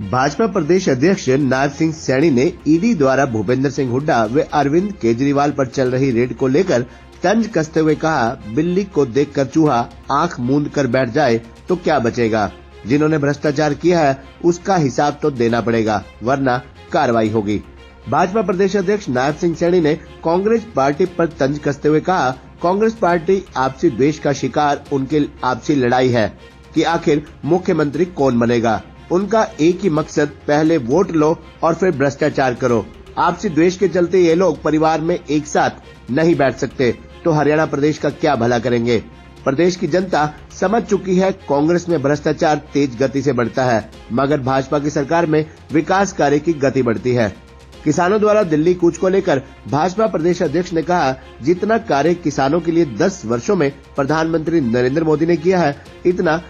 भाजपा प्रदेश अध्यक्ष नायब सिंह सैनी ने ईडी द्वारा भूपेंद्र सिंह हुड्डा व अरविंद केजरीवाल पर चल रही रेड को लेकर तंज कसते हुए कहा, बिल्ली को देखकर चूहा आंख मूंद कर बैठ जाए तो क्या बचेगा। जिन्होंने भ्रष्टाचार किया है उसका हिसाब तो देना पड़ेगा, वरना कार्रवाई होगी। भाजपा प्रदेश अध्यक्ष नायब सिंह सैनी ने कांग्रेस पार्टी पर तंज कसते हुए कहा, कांग्रेस पार्टी आपसी द्वेष का शिकार उनकी आपसी लड़ाई है कि आखिर मुख्यमंत्री कौन बनेगा। उनका एक ही मकसद, पहले वोट लो और फिर भ्रष्टाचार करो। आपसी द्वेष के चलते ये लोग परिवार में एक साथ नहीं बैठ सकते तो हरियाणा प्रदेश का क्या भला करेंगे। प्रदेश की जनता समझ चुकी है कांग्रेस में भ्रष्टाचार तेज गति से बढ़ता है, मगर भाजपा की सरकार में विकास कार्य की गति बढ़ती है। किसानों द्वारा दिल्ली कूच को लेकर भाजपा प्रदेश अध्यक्ष ने कहा, जितना कार्य किसानों के लिए 10 वर्षों में प्रधानमंत्री नरेंद्र मोदी ने किया है, इतना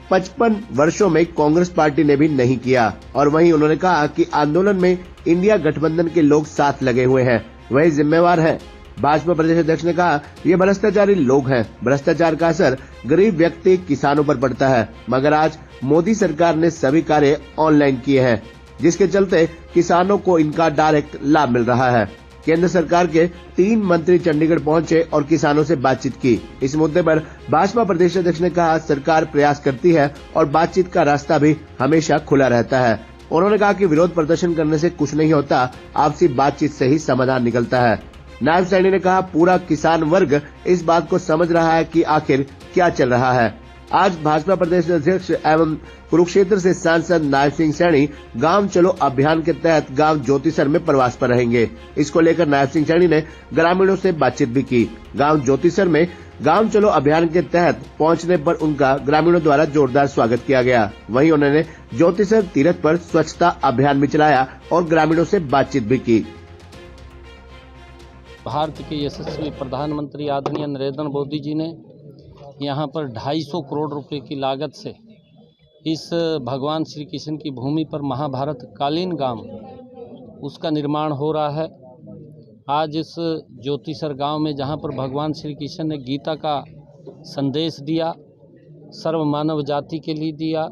55 वर्षों में कांग्रेस पार्टी ने भी नहीं किया। और वहीं उन्होंने कहा कि आंदोलन में इंडिया गठबंधन के लोग साथ लगे हुए हैं, वही जिम्मेवार हैं। भाजपा प्रदेश अध्यक्ष ने कहा, ये भ्रष्टाचारी लोग हैं। भ्रष्टाचार का असर गरीब व्यक्ति किसानों पर पड़ता है, मगर आज मोदी सरकार ने सभी कार्य ऑनलाइन किए हैं, जिसके चलते किसानों को इनका डायरेक्ट लाभ मिल रहा है। केंद्र सरकार के 3 मंत्री चंडीगढ़ पहुंचे और किसानों से बातचीत की। इस मुद्दे पर भाजपा प्रदेश अध्यक्ष ने कहा, सरकार प्रयास करती है और बातचीत का रास्ता भी हमेशा खुला रहता है। उन्होंने कहा कि विरोध प्रदर्शन करने से कुछ नहीं होता, आपसी बातचीत से ही समाधान निकलता है। नायब सैनी ने कहा, पूरा किसान वर्ग इस बात को समझ रहा है कि आखिर क्या चल रहा है। आज भाजपा प्रदेश अध्यक्ष एवं कुरुक्षेत्र से सांसद नायब सिंह सैनी गांव चलो अभियान के तहत गांव ज्योतिसर में प्रवास पर रहेंगे। इसको लेकर नायब सिंह सैनी ने ग्रामीणों से बातचीत भी की। गांव ज्योतिसर में गांव चलो अभियान के तहत पहुंचने पर उनका ग्रामीणों द्वारा जोरदार स्वागत किया गया। वहीं उन्होंने ज्योतिसर तीर्थ पर स्वच्छता अभियान भी चलाया और ग्रामीणों से बातचीत भी की। भारत के यशस्वी प्रधानमंत्री आदरणीय नरेंद्र मोदी जी ने यहाँ पर 250 करोड़ रुपए की लागत से इस भगवान श्री कृष्ण की भूमि पर महाभारत कालीन गांव उसका निर्माण हो रहा है। आज इस ज्योतिसर गांव में जहाँ पर भगवान श्री कृष्ण ने गीता का संदेश दिया, सर्व मानव जाति के लिए दिया,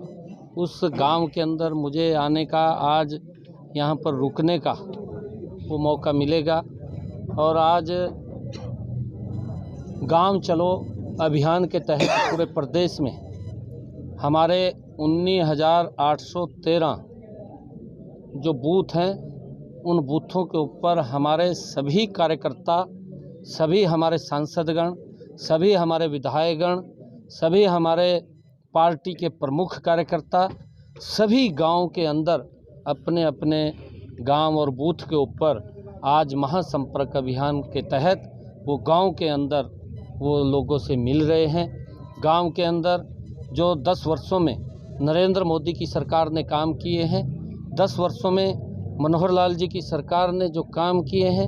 उस गांव के अंदर मुझे आने का, आज यहाँ पर रुकने का वो मौका मिलेगा। और आज गांव चलो अभियान के तहत पूरे प्रदेश में हमारे 19,813 जो बूथ हैं, उन बूथों के ऊपर हमारे सभी कार्यकर्ता, सभी हमारे सांसदगण, सभी हमारे विधायकगण, सभी हमारे पार्टी के प्रमुख कार्यकर्ता सभी गांव के अंदर अपने अपने गांव और बूथ के ऊपर आज महासंपर्क अभियान के तहत वो गांव के अंदर वो लोगों से मिल रहे हैं। गांव के अंदर जो 10 वर्षों में नरेंद्र मोदी की सरकार ने काम किए हैं, 10 वर्षों में मनोहर लाल जी की सरकार ने जो काम किए हैं,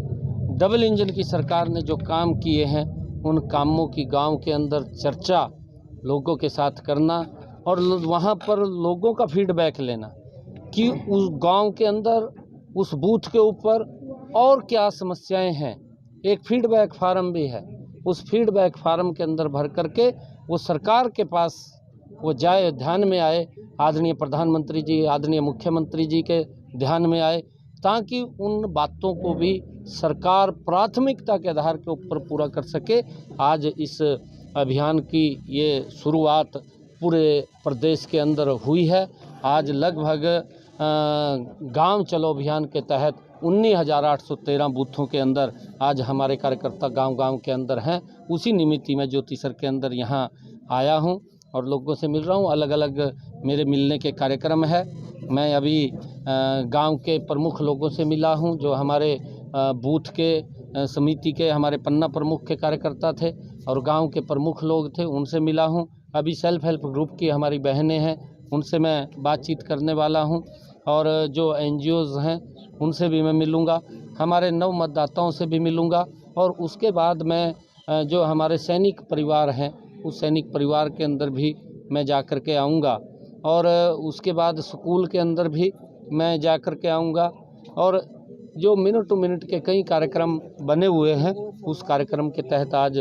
डबल इंजन की सरकार ने जो काम किए हैं, उन कामों की गांव के अंदर चर्चा लोगों के साथ करना और वहां पर लोगों का फीडबैक लेना कि उस गांव के अंदर उस बूथ के ऊपर और क्या समस्याएं हैं। एक फीडबैक फार्म भी है, उस फीडबैक फार्म के अंदर भर करके वो सरकार के पास वो जाए, ध्यान में आए, आदरणीय प्रधानमंत्री जी, आदरणीय मुख्यमंत्री जी के ध्यान में आए, ताकि उन बातों को भी सरकार प्राथमिकता के आधार के ऊपर पूरा कर सके। आज इस अभियान की ये शुरुआत पूरे प्रदेश के अंदर हुई है। आज लगभग गांव चलो अभियान के तहत 19,813 बूथों के अंदर आज हमारे कार्यकर्ता गांव-गांव के अंदर हैं। उसी निमित्त मैं ज्योतिसर के अंदर यहाँ आया हूँ और लोगों से मिल रहा हूँ। अलग अलग मेरे मिलने के कार्यक्रम है। मैं अभी गांव के प्रमुख लोगों से मिला हूँ, जो हमारे बूथ के समिति के हमारे पन्ना प्रमुख के कार्यकर्ता थे और गांव के प्रमुख लोग थे, उनसे मिला हूँ। अभी सेल्फ हेल्प ग्रुप की हमारी बहनें हैं, उनसे मैं बातचीत करने वाला हूँ और जो NGOs हैं उनसे भी मैं मिलूँगा, हमारे नव मतदाताओं से भी मिलूँगा और उसके बाद मैं जो हमारे सैनिक परिवार हैं, उस सैनिक परिवार के अंदर भी मैं जा कर के आऊँगा और उसके बाद स्कूल के अंदर भी मैं जा कर के आऊँगा। और जो मिनट टू मिनट के कई कार्यक्रम बने हुए हैं, उस कार्यक्रम के तहत आज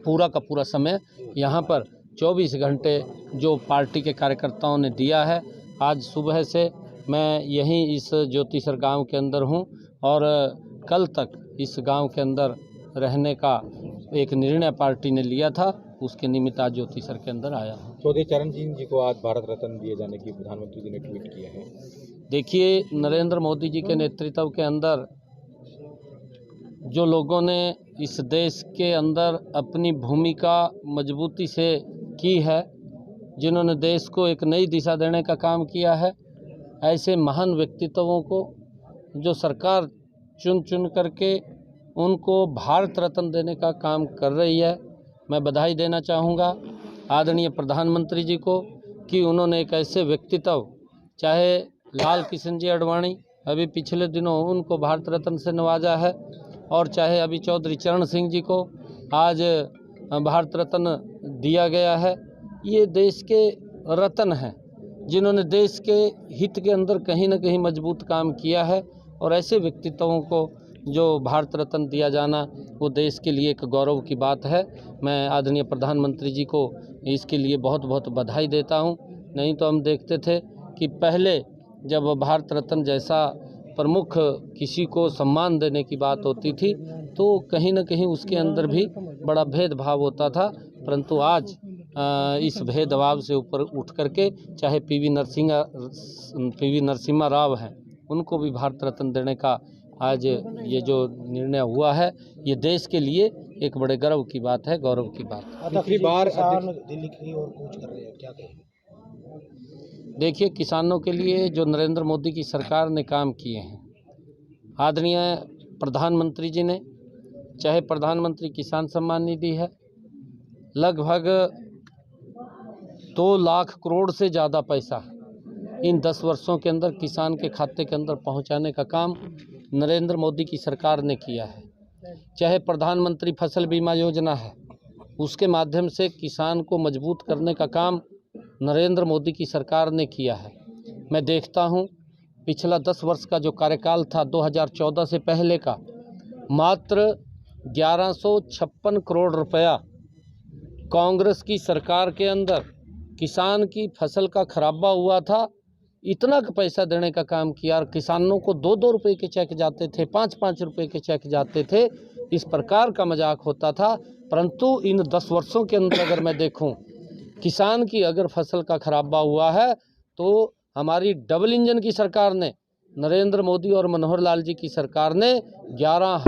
पूरा का पूरा समय यहाँ पर 24 घंटे जो पार्टी के कार्यकर्ताओं ने दिया है। आज सुबह से मैं यहीं इस ज्योतिसर गांव के अंदर हूं और कल तक इस गांव के अंदर रहने का एक निर्णय पार्टी ने लिया था, उसके निमित्त आज ज्योतिसर के अंदर आया हूं। चौधरी चरण सिंह जी को आज भारत रत्न दिए जाने की प्रधानमंत्री जी ने ट्वीट किया है। देखिए, नरेंद्र मोदी जी के नेतृत्व के अंदर जो लोगों ने इस देश के अंदर अपनी भूमिका मजबूती से की है, जिन्होंने देश को एक नई दिशा देने का काम किया है, ऐसे महान व्यक्तित्वों को जो सरकार चुन चुन करके उनको भारत रत्न देने का काम कर रही है, मैं बधाई देना चाहूँगा आदरणीय प्रधानमंत्री जी को कि उन्होंने एक ऐसे व्यक्तित्व, चाहे लाल किशन जी आडवाणी अभी पिछले दिनों उनको भारत रत्न से नवाजा है, और चाहे अभी चौधरी चरण सिंह जी को आज भारत रत्न दिया गया है। ये देश के रत्न हैं जिन्होंने देश के हित के अंदर कहीं ना कहीं मजबूत काम किया है, और ऐसे व्यक्तित्वों को जो भारत रत्न दिया जाना वो देश के लिए एक गौरव की बात है। मैं आदरणीय प्रधानमंत्री जी को इसके लिए बहुत बहुत बधाई देता हूं। नहीं तो हम देखते थे कि पहले जब भारत रत्न जैसा प्रमुख किसी को सम्मान देने की बात होती थी तो कहीं ना कहीं उसके अंदर भी बड़ा भेदभाव होता था, परंतु आज इस भेदभाव से ऊपर उठ करके चाहे पीवी नरसिम्हा राव हैं, उनको भी भारत रत्न देने का आज ये जो निर्णय हुआ है, ये देश के लिए एक बड़े गर्व की बात है, गौरव की बात है। दूसरी बार दिल्ली की ओर कूच कर रहे हैं, क्या कहेंगे? देखिए, किसानों के लिए जो नरेंद्र मोदी की सरकार ने काम किए हैं, आदरणीय प्रधानमंत्री जी ने, चाहे प्रधानमंत्री किसान सम्मान निधि है, लगभग 2 लाख करोड़ से ज़्यादा पैसा इन 10 वर्षों के अंदर किसान के खाते के अंदर पहुंचाने का काम नरेंद्र मोदी की सरकार ने किया है। चाहे प्रधानमंत्री फसल बीमा योजना है, उसके माध्यम से किसान को मजबूत करने का काम नरेंद्र मोदी की सरकार ने किया है। मैं देखता हूं पिछला 10 वर्ष का जो कार्यकाल था 2014 से पहले का, मात्र 1156 करोड़ रुपया कांग्रेस की सरकार के अंदर किसान की फसल का खराबा हुआ था, इतना का पैसा देने का काम किया, और किसानों को 2-2 रुपये के चेक जाते थे, 5-5 रुपये के चेक जाते थे, इस प्रकार का मजाक होता था। परंतु इन 10 वर्षों के अंदर अगर मैं देखूं, किसान की अगर फसल का खराबा हुआ है तो हमारी डबल इंजन की सरकार ने, नरेंद्र मोदी और मनोहर लाल जी की सरकार ने 11